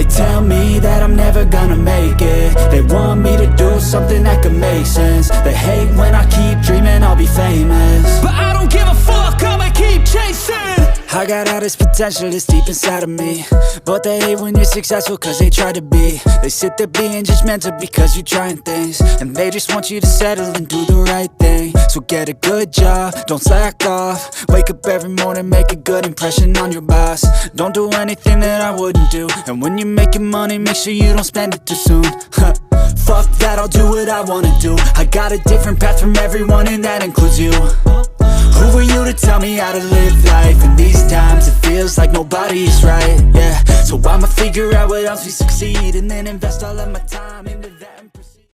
tell me that I'm never gonna make it. They want me to do something that could make sense. They hate when I keep dreaming I'll be famous, but I don't give a fuck, I'ma keep chasing. I got all this potential that's deep inside of me, but they hate when you're successful cause they try to be. They sit there being judgmental because you're trying things, and they just want you to settle and do the right thing. So get a good job, don't slack off. Wake up every morning, make a good impression on your boss. Don't do anything that I wouldn't do, and when you're making money, make sure you don't spend it too soon. Fuck that, I'll do what I wanna do. I got a different path from everyone and that includes you. Who are you to tell me how to live life? In these times it feels like nobody's right, yeah. So I'ma figure out what else we succeed, and then invest all of my time in